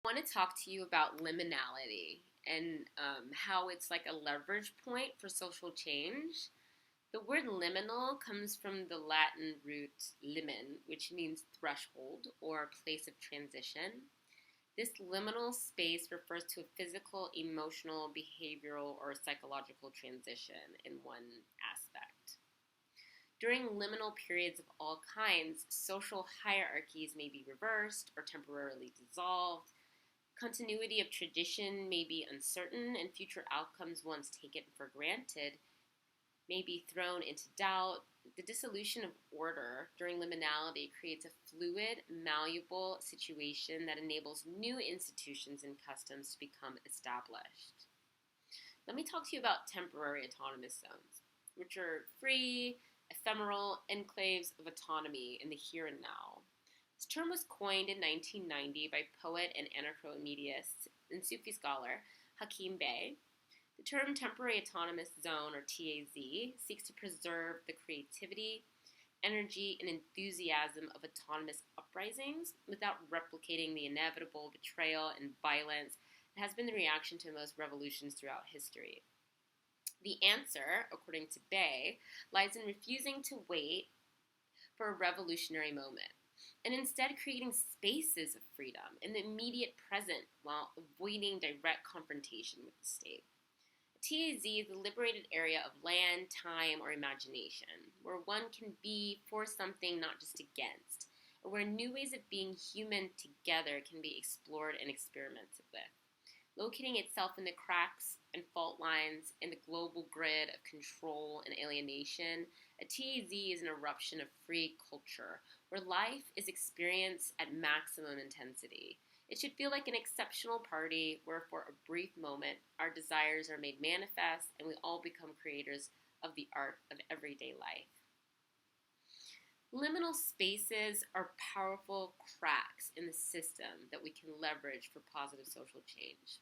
I want to talk to you about liminality and how it's like a leverage point for social change. The word liminal comes from the Latin root limen, which means threshold or place of transition. This liminal space refers to a physical, emotional, behavioral, or psychological transition in one aspect. During liminal periods of all kinds, social hierarchies may be reversed or temporarily dissolved. Continuity of tradition may be uncertain, and future outcomes, once taken for granted, may be thrown into doubt. The dissolution of order during liminality creates a fluid, malleable situation that enables new institutions and customs to become established. Let me talk to you about temporary autonomous zones, which are free, ephemeral enclaves of autonomy in the here and now. This term was coined in 1990 by poet and anarcho-mediast and Sufi scholar Hakim Bey. The term temporary autonomous zone, or TAZ, seeks to preserve the creativity, energy, and enthusiasm of autonomous uprisings without replicating the inevitable betrayal and violence that has been the reaction to most revolutions throughout history. The answer, according to Bey, lies in refusing to wait for a revolutionary moment, and instead creating spaces of freedom in the immediate present while avoiding direct confrontation with the state. A TAZ is a liberated area of land, time, or imagination, where one can be for something, not just against, or where new ways of being human together can be explored and experimented with. Locating itself in the cracks and fault lines in the global grid of control and alienation, a TAZ is an eruption of free culture, where life is experienced at maximum intensity. It should feel like an exceptional party where for a brief moment our desires are made manifest and we all become creators of the art of everyday life. Liminal spaces are powerful cracks in the system that we can leverage for positive social change.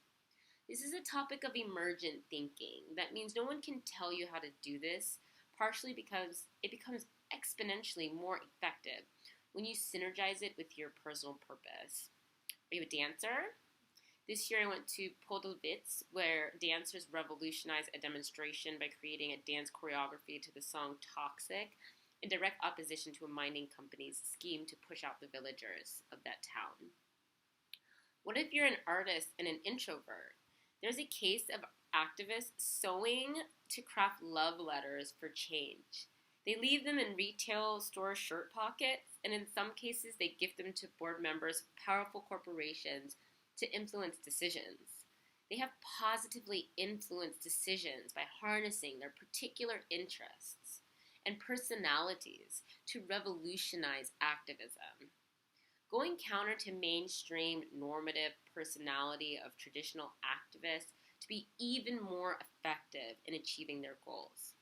This is a topic of emergent thinking. That means no one can tell you how to do this, partially because it becomes exponentially more effective when you synergize it with your personal purpose. Are you a dancer? This year I went to Podolwitz, where dancers revolutionized a demonstration by creating a dance choreography to the song Toxic, in direct opposition to a mining company's scheme to push out the villagers of that town. What if you're an artist and an introvert? There's a case of activists sewing to craft love letters for change. They leave them in retail store shirt pockets, and in some cases they gift them to board members of powerful corporations to influence decisions. They have positively influenced decisions by harnessing their particular interests and personalities to revolutionize activism. Going counter to mainstream normative personality of traditional activists to be even more effective in achieving their goals.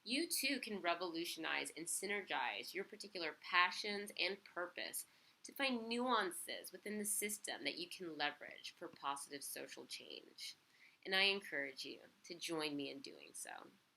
You too can revolutionize and synergize your particular passions and purpose to find nuances within the system that you can leverage for positive social change. And I encourage you to join me in doing so.